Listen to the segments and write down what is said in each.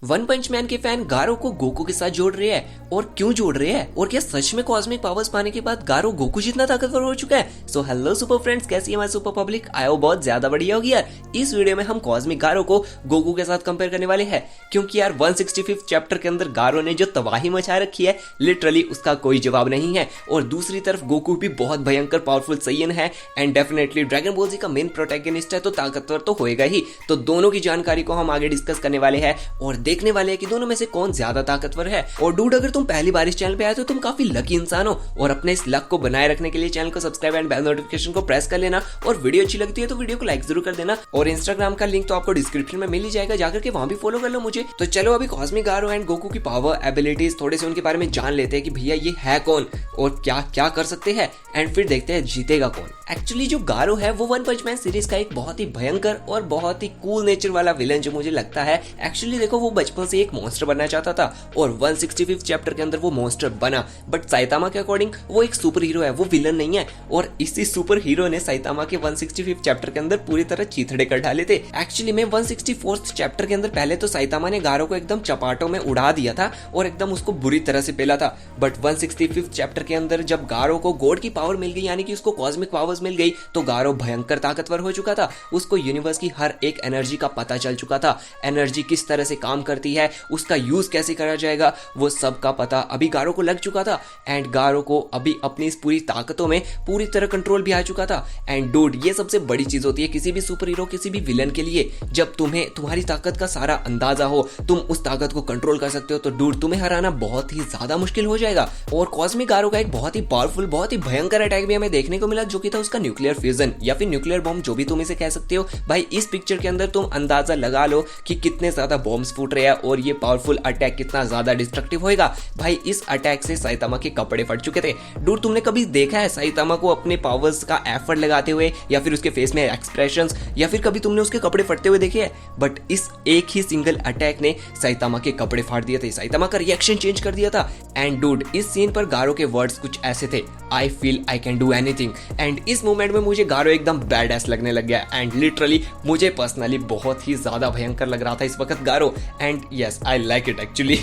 One पंच man के fan गारो को Goku के साथ जोड़ रहे हैं, और क्यों जोड़ रहे हैं, और क्या सच में कॉस्मिक पावर्स पाने के बाद गारो गोकू जितना ताकतवर हो चुका है। सो हेलो सुपर फ्रेंड्स, कैसी है हमारी सुपर पब्लिक? आयो बहुत ज्यादा बढ़िया होगी यार। इस वीडियो में हम कॉस्मिक गारो को गोकू के साथ कंपेयर करने वाले हैं, क्योंकि यार 165 चैप्टर के अंदर गारो ने जो तबाही मचा रखी है, लिटरली उसका कोई जवाब नहीं है। और दूसरी तरफ गोकू भी बहुत भयंकर पावरफुल सैयन है एंड डेफिनेटली ड्रैगन बॉल जी का मेन प्रोटैगनिस्ट है, तो ताकतवर तो होएगा ही। तो दोनों की जानकारी को हम आगे डिस्कस करने वाले हैं और देखने वाले हैं कि दोनों में से कौन ज्यादा ताकतवर है। और डूड, अगर तुम पहली बार इस चैनल पे आए तो तुम काफी लकी इंसान हो, और अपने इस लक को बनाए रखने के लिए चैनल को सब्सक्राइब एंड बेल नोटिफिकेशन को प्रेस कर लेना, और वीडियो अच्छी लगती है तो वीडियो को लाइक जरूर कर देना। और इंस्टाग्राम का लिंक तो आपको डिस्क्रिप्शन में मिल ही जाएगा, जाकर के वहां भी फॉलो कर लो मुझे। तो चलो अभी कॉस्मिक गारो एंड गोकू की पावर एबिलिटीज थोड़े से उनके बारे में जान लेते हैं कि भैया ये है कौन और क्या क्या कर सकते हैं, एंड फिर देखते हैं जीतेगा कौन। एक्चुअली जो गारो है वो वन पंच मैन सीरीज का एक बहुत ही भयंकर और बहुत ही कूल नेचर वाला विलन जो मुझे लगता है। एक्चुअली देखो, वो बचपन से एक मॉन्स्टर बनना चाहता था और 165 चैप्टर के अंदर वो मॉन्स्टर बना, बट साइतामा के अकॉर्डिंग वो एक सुपर हीरो है, वो विलन नहीं है। और इसी सुपर हीरो ने साइतामा के 165 चैप्टर के अंदर पूरी तरह चीथड़े कर डाले थे। एक्चुअली में 164 चैप्टर के अंदर पहले तो साइतामा ने गारो को एकदम चपाटों में उड़ा दिया था और एकदम उसको बुरी तरह से पेला था, बट 165 चैप्टर के अंदर जब गारो को गॉड की पावर मिल गई, यानी कि उसको कॉस्मिक पावर्स मिल गई, तो गारो भयंकर ताकतवर हो चुका था। उसको यूनिवर्स की हर एक एनर्जी का पता चल चुका था, एनर्जी किस तरह से काम करती है, उसका यूज कैसे करा जाएगा, वो सब का पता अभी गारो को लग चुका था। एंड गारो को अभी अपनी इस पूरी ताकतों में पूरी तरह कंट्रोल भी आ चुका था। एंड डूड, ये सबसे बड़ी चीज होती है किसी भी सुपर हीरो, किसी भी विलन के लिए, जब तुम्हें तुम्हारी ताकत का सारा अंदाजा हो, तुम उस ताकत को कंट्रोल कर सकते हो, तो डूड तुम्हें हराना बहुत ही ज्यादा मुश्किल हो जाएगा। और कॉस्मिक गारो का एक बहुत ही पावरफुल, बहुत ही भयंकर अटैक भी हमें देखने को मिला, जो कि था उसका न्यूक्लियर फ्यूजन या फिर न्यूक्लियर बॉम्ब, जो भी तुम इसे कह सकते हो। भाई इस पिक्चर के अंदर तुम अंदाजा लगा लो कि कितने ज्यादा बॉम्ब्स फूट रहे हैं और ये पावरफुल अटैक कितना ज्यादा डिस्ट्रक्टिव होएगा। भाई इस अटैक से साइतामा के कपड़े फट चुके थे। डूड, तुमने कभी देखा है साइतामा को अपने पावर्स का एफर्ट लगाते हुए, या फिर उसके फेस में एक्सप्रेशंस, या फिर कभी तुमने उसके कपड़े फटते हुए देखे हैं? बट इस एक ही सिंगल अटैक ने साइतामा के कपड़े फाड़ दिए थे, साइतामा का रिएक्शन चेंज कर दिया था। एंड डूड, इस सीन पर गारो के वर्ड्स कुछ ऐसे थे, I feel I can do anything. And इस मोमेंट में मुझे गारो एकदम बैड एस लगने लग गया, एंड लिटरली मुझे पर्सनली बहुत ही ज्यादा भयंकर लग रहा था इस वक्त Garo, and yes I like it actually.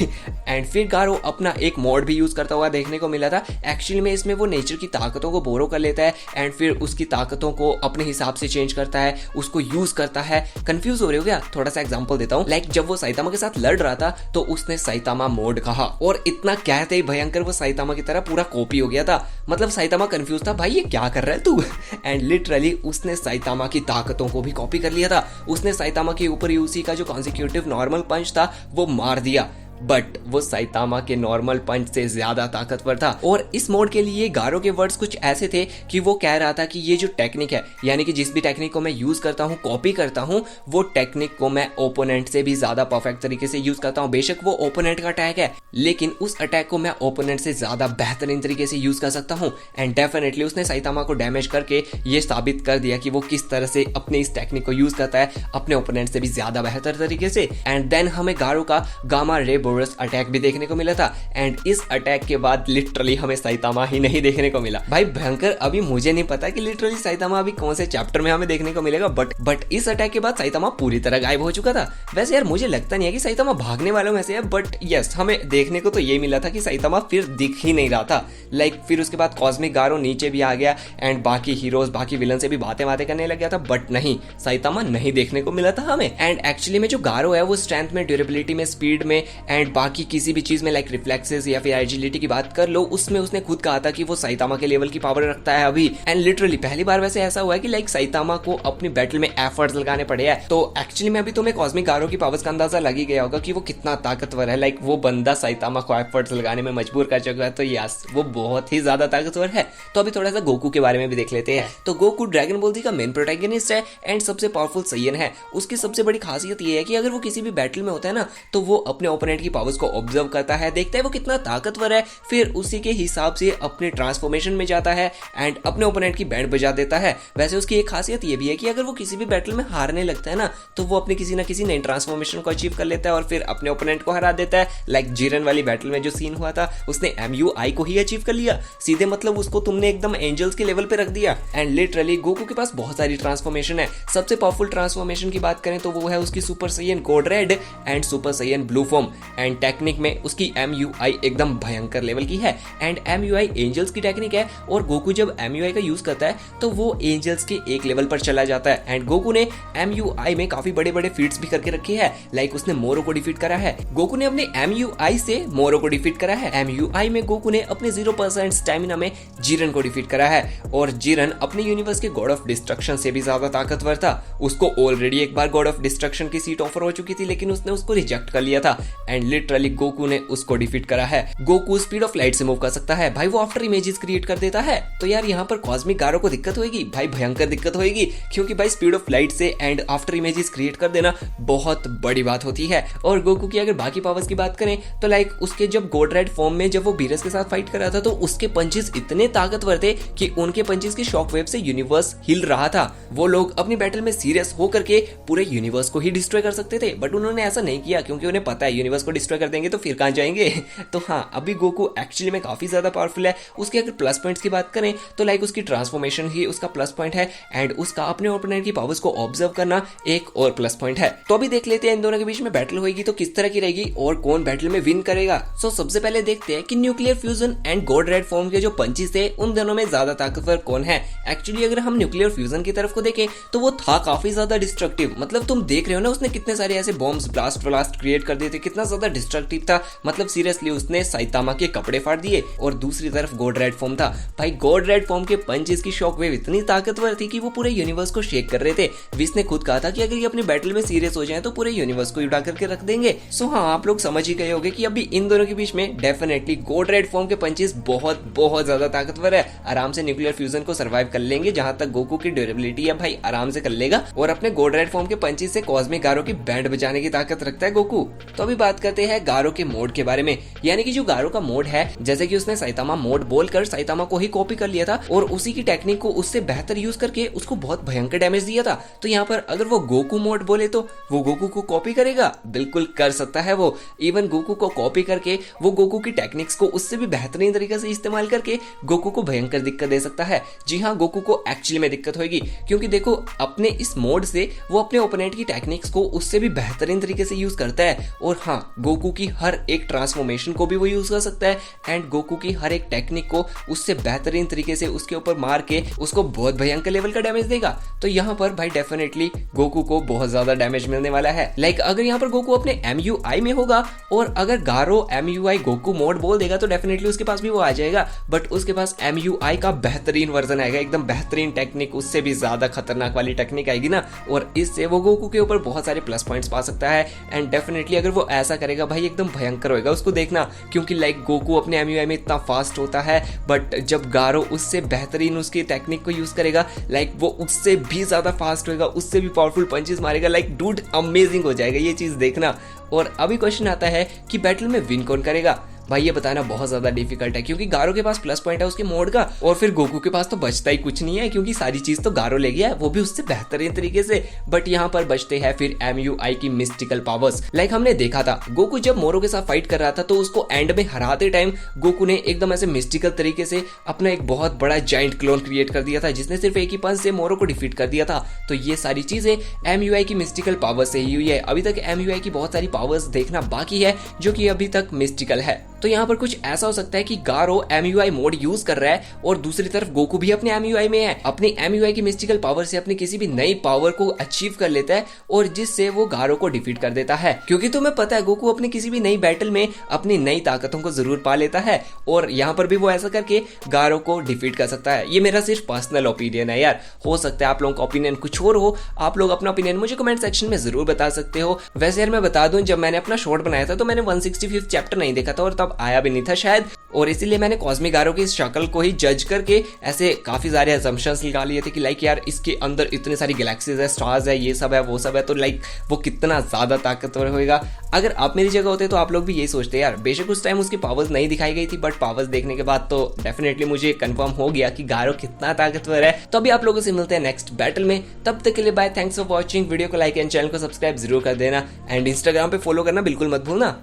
And फिर गारो अपना एक मोड भी यूज करता हुआ देखने को मिला था। एक्चुअली में इसमें वो नेचर की ताकतों को बोरो कर लेता है एंड फिर उसकी ताकतों को अपने हिसाब से चेंज करता है, उसको यूज करता है। कंफ्यूज हो रहे हो क्या? थोड़ा सा एग्जांपल देता हूँ। लाइक जब वो साइतामा के साथ लड़ रहा था तो उसने साइतामा मोड कहा, और इतना कहते ही भयंकर वो साइतामा की तरह पूरा कॉपी हो गया था। मतलब साइतामा कंफ्यूज था, भाई ये क्या कर रहा है तू? एंड लिटरली उसने साइतामा की ताकतों को भी कॉपी कर लिया था। उसने साइतामा के ऊपर यूसी का जो कॉन्सिक्यूटिव नॉर्मल पंच था वो मार दिया, बट वो साइतामा के नॉर्मल पंच से ज्यादा ताकतवर था। और इस मोड के लिए गारो के वर्ड्स कुछ ऐसे थे कि वो कह रहा था कि ये जो टेक्निक है, यानी कि जिस भी टेक्निक को मैं यूज करता हूँ, कॉपी करता हूँ, वो टेक्निक को मैं ओपोनेंट से भी ज्यादा परफेक्ट तरीके से यूज करता हूँ। बेशक वो ओपोनेंट का अटैक है, लेकिन उस अटैक को मैं ओपोनेंट से ज्यादा बेहतरीन तरीके से यूज कर सकता हूँ। एंड डेफिनेटली उसने साइतामा को डैमेज करके ये साबित कर दिया कि वो किस तरह से अपने इस टेक्निक को यूज करता है, अपने ओपोनेंट से भी ज्यादा बेहतर तरीके से। एंड देन हमें गारो का गामा रे बोरस अटैक भी देखने को मिला था। एंड इस अटैक के बाद लिटरली हमें साइतामा ही नहीं देखने को मिला। भाई भयंकर, अभी मुझे नहीं पता कि लिटरली साइतामा अभी कौन से चैप्टर में हमें देखने को मिलेगा, बट इस अटैक के बाद साइतामा पूरी तरह गायब हो चुका था। वैसे यार मुझे लगता नहीं है कि साइतामा भागने वालों में से है, बट यस हमें देखने को तो ये मिला था कि साइतामा फिर दिख ही नहीं रहा था। लाइक फिर उसके बाद कॉस्मिक गारो नीचे भी आ गया एंड बाकी हीरोज, बाकी विलन से भी बातें करने लग गया था, बट नहीं, साइतामा नहीं देखने को मिला था हमें। एंड एक्चुअली में जो गारो है वो स्ट्रेंथ में, ड्यूरेबिलिटी में, स्पीड में एंड बाकी किसी भी चीज में, लाइक रिफ्लेक्सेस या फिर एजिलिटी की बात कर लो, उसमें उसने खुद कहा था कि वो साइतामा के लेवल की पावर रखता है अभी। एंड लिटरली पहली बार वैसे ऐसा हुआ है कि लाइक साइतामा को अपनी बैटल में एफर्ट्स लगाने पड़े हैं। तो एक्चुअली में अभी तुम्हें कॉस्मिक गारो की पावर्स का अंदाजा लग ही गया होगा कि वो कितना ताकतवर है। लाइक वो बंदा साइतामा को एफर्ट्स लगाने में मजबूर कर चुका है, तो यस वो बहुत ही ज्यादा ताकतवर है। तो अभी थोड़ा सा गोकू के बारे में भी देख लेते हैं। तो गोकू ड्रैगन बॉल जी का मेन प्रोटैगनिस्ट है एंड सबसे पावरफुल सैयन है। उसकी सबसे बड़ी खासियत ये है कि अगर वो किसी भी बैटल में होता है ना, तो वो अपने ओपोनेंट की पावर्स को ऑब्जर्व करता है, देखता है वो कितना ताकतवर है, फिर उसी के हिसाब से अपने ट्रांसफॉर्मेशन में जाता है एंड अपने ओपोनेंट की बैंड बजा देता है। वैसे उसकी एक खासियत ये भी है कि अगर वो किसी भी बैटल में हारने लगता है ना, तो वो अपने किसी ना किसी नई ट्रांसफॉर्मेशन को अचीव कर लेता है और फिर अपने ओपोनेंट को हरा देता है। लाइक जिरन वाली बैटल में जो सीन हुआ था, उसने MUI को ही अचीव कर लिया सीधे, मतलब उसको तुमने एकदम एंजल्स के लेवल पे रख दिया। एंड लिटरली गोकू के पास बहुत सारी ट्रांसफॉर्मेशन है। सबसे पावरफुल ट्रांसफॉर्मेशन की बात करें तो वो है उसकी super Saiyan gold red and super Saiyan blue form. And technique में उसकी MUI एकदम भयंकर लेवल की है एंड MUI एंजल्स की टेक्निक है, और गोकू जब MUI का यूज करता है तो वो एंजल्स के एक लेवल पर चला जाता है। एंड गोकू ने MUI में काफी बड़े बड़े फीट्स भी करके रखे हैं, लाइक उसने मोरो को डिफीट करा है। गोकू ने अपने MUI से मोरो को डिफीट करा है। MUI में गोकू ने अपने 0% स्टैमिना में जिरन को डिफीट करा है, और जिरन अपने यूनिवर्स के गॉड ऑफ डिस्ट्रक्शन से भी ज्यादा ताकतवर था। उसको ऑलरेडी एक बार गॉड ऑफ डिस्ट्रक्शन की सीट ऑफर हो चुकी थी, लेकिन उसने उसको रिजेक्ट कर लिया था एंड लिटरली गोकू ने उसको डिफीट करा है। गोकू स्पीड ऑफ लाइट से मूव कर सकता है भाई, वो आफ्टर इमेजेस क्रिएट कर देता है। तो यार यहाँ पर कॉस्मिक गारो को दिक्कत होगी भाई, भयंकर दिक्कत होगी, क्योंकि भाई स्पीड ऑफ लाइट से एंड आफ्टर इमेजेस क्रिएट कर देना बहुत बड़ी बात होती है। और गोकू की अगर बाकी पावर्स की बात करें तो लाइक उसके जब गोल्ड रेड फॉर्म में जब वो बीरस के साथ फाइट कर रहा था, तो उसके पंचेस इतने ताकतवर थे कि उनके पंचेस के शॉक वेव से यूनिवर्स हिल रहा था। वो लोग अपनी बैटल में सीरियस होकर के पूरे यूनिवर्स को ही डिस्ट्रॉय कर सकते थे, बट उन्होंने ऐसा नहीं किया, क्योंकि उन्हें पता है यूनिवर्स को डिस्ट्रॉय कर देंगे तो फिर कहां जाएंगे। तो हाँ, अभी गोकू एक्चुअली में काफी ज्यादा पावरफुल है। उसके अगर प्लस पॉइंट्स की बात करें तो लाइक उसकी ट्रांसफॉर्मेशन ही उसका प्लस पॉइंट है एंड उसका अपने ओपोनेंट की पावर्स को ऑब्जर्व करना एक और प्लस पॉइंट है। तो अभी देख लेते हैं इन दोनों के बीच में बैटल होगी तो किस तरह की रहेगी और कौन बैटल में विन करेगा। सो सबसे पहले देखते हैं कि nuclear fusion and gold red form के जो पंचेस थे उन दोनों में ज्यादा ताकतवर कौन है। एक्चुअली अगर हम न्यूक्लियर फ्यूजन की तरफ को देखें तो वो था काफी ज्यादा डिस्ट्रक्टिव, मतलब तुम देख रहे हो ना उसने कितने सारे ऐसे बॉम्ब्स ब्लास्ट क्रिएट कर दिए थे, कितना ज्यादा डिस्ट्रक्टिव था, मतलब सीरियसली उसने साइतामा के कपड़े फाड़ दिए। और दूसरी तरफ गोल्ड रेड फॉर्म था भाई, गोल्ड रेड फॉर्म के पंचेस की शॉक वेव इतनी ताकतवर थी कि वो पूरे यूनिवर्स को शेक कर रहे थे। विस ने खुद कहा था कि अगर ये अपनी बैटल में सीरियस हो जाए तो पूरे यूनिवर्स को उड़ा करके रख देंगे। सो हाँ, आप लोग समझ ही गए होंगे कि अभी इन दोनों के बीच में डेफिनेटली गोल्ड रेड फॉर्म के पंचेस बहुत बहुत ज्यादा ताकतवर है, आराम से न्यूक्लियर फ्यूजन को सर्वाइव कर लेंगे। जहां तक गोकू की ड्यूरेबिलिटी है भाई, आराम से कर लेगा, और अपने गोल्ड रेड फॉर्म के पंचेस से कॉस्मिक गारो की बैंड बजाने की ताकत रखता है गोकू। तो अभी बात करते हैं गारो के मोड के बारे में, यानी कि जो गारो का मोड है, जैसे कि उसने साइतामा मोड बोलकर साइतामा को ही कॉपी कर लिया था और उसी की टेक्निक को उससे बेहतर यूज करके उसको बहुत भयंकर डैमेज दिया था। तो यहाँ पर अगर वो गोकू मोड बोले तो वो गोकू को कॉपी करेगा, बिल्कुल कर सकता है वो। इवन गोकू को कॉपी करके वो गोकू की टेक्निक्स को उससे भी बेहतरीन तरीके से इस्तेमाल करके गोकू को भयंकर दिक्कत दे सकता है। जी हाँ, गोकू को एक्चुअली में दिक्कत होगी, क्योंकि देखो अपने इस मोड से वो अपने ओपोनेंट की टेक्निक्स को उससे भी बेहतरीन तरीके से यूज करता है। और हाँ, गोकू की हर एक ट्रांसफॉर्मेशन को भी वो यूज कर सकता है एंड गोकू की हर एक टेक्निक को उससे बेहतरीन तरीके से उसके ऊपर मार के उसको बहुत भयंकर लेवल का डैमेज देगा। तो यहाँ पर भाई डेफिनेटली गोकू को बहुत ज्यादा डैमेज मिलने वाला है। लाइक अगर यहाँ पर गोकू अपने MUI में होगा और अगर गारो MUI गोकू मोड बोल देगा तो डेफिनेटली उसके पास भी वो आ जाएगा, बट उसके पास MUI का बेहतरीन वर्जन आएगा, एकदम बेहतरीन टेक्निक, उससे भी ज्यादा खतरनाक वाली टेक्निक आएगी ना, और इससे वो गोकू के ऊपर बहुत सारे प्लस पॉइंट्स पा सकता है। एंड डेफिनेटली अगर वो ऐसा करेगा भाई एकदम भयंकर होगा, उसको देखना, क्योंकि लाइक गोकू अपने MUI में इतना फास्ट होता है, बट जब गारो उससे बेहतरीन उसकी टेक्निक को यूज करेगा, लाइक वो उससे भी ज्यादा फास्ट होगा, उससे भी पावरफुल पंचेस मारेगा, लाइक डूड अमेजिंग हो जाएगा, ये चीज देखना। और अभी क्वेश्चन आता है कि बैटल में विन कौन करेगा। भाई ये बताना बहुत ज्यादा डिफिकल्ट है, क्योंकि गारो के पास प्लस पॉइंट है उसके मोड का, और फिर गोकू के पास तो बचता ही कुछ नहीं है, क्योंकि सारी चीज तो गारो ले गया है, वो भी उससे बेहतरीन तरीके से। बट यहाँ पर बचते हैं फिर MUI की मिस्टिकल पावर्स। लाइक हमने देखा था गोकू जब मोरो के साथ फाइट कर रहा था, तो उसको एंड में हराते टाइम गोकू ने एकदम ऐसे मिस्टिकल तरीके से अपना एक बहुत बड़ा जाइंट क्लोन क्रिएट कर दिया था, जिसने सिर्फ एक ही पंच से मोरो को डिफीट कर दिया था। तो ये सारी चीजें MUI की मिस्टिकल पावर से ही हुई है। अभी तक MUI की बहुत सारी पावर्स देखना बाकी है जो कि अभी तक मिस्टिकल है। तो यहाँ पर कुछ ऐसा हो सकता है कि गारो MUI मोड यूज कर रहा है और दूसरी तरफ गोकू भी अपने MUI में है, अपनी MUI की मिस्टिकल पावर से अपनी किसी भी नई पावर को अचीव कर लेता है और जिससे वो गारो को डिफीट कर देता है। क्योंकि तुम्हें पता है गोकू अपनी किसी भी नई बैटल में अपनी नई ताकतों को जरूर पा लेता है, और यहाँ पर भी वो ऐसा करके गारो को डिफीट कर सकता है। ये मेरा सिर्फ पर्सनल ओपिनियन है यार, हो सकता है आप लोगों का ओपिनियन कुछ और हो। आप लोग अपना ओपिनियन मुझे कमेंट सेक्शन में जरूर बता सकते हो। वैसे यार मैं बता दूं, जब मैंने अपना शॉर्ट बनाया था तो मैंने 165 चैप्टर नहीं देखा था, और तब तब आया भी नहीं था शायद, और इसीलिए मैंने कॉस्मिक गारो की इस शक्ल को ही जज करके ऐसे काफी सारे असम्पशंस निकाल लिए थे कि लाइक यार इसके अंदर इतने सारी गैलेक्सीज है, स्टार्स है, ये सब है, वो सब है, तो लाइक वो कितना ज्यादा ताकतवर होएगा। अगर आप मेरी जगह होते तो आप लोग भी यही सोचते यार। बेशक उस टाइम उसकी पावर्स नहीं दिखाई गई थी, बट पावर्स देखने के बाद तो डेफिनेटली मुझे कंफर्म हो गया कि गारो कितना ताकतवर है। तो अभी आप लोगों से मिलते हैं नेक्स्ट बैटल में, तब तक के लिए bye, thanks for watching. Video को लाइक एंड चैनल को सब्सक्राइब जरूर कर देना, एंड इंस्टाग्राम पे फॉलो करना बिल्कुल मत भूलना।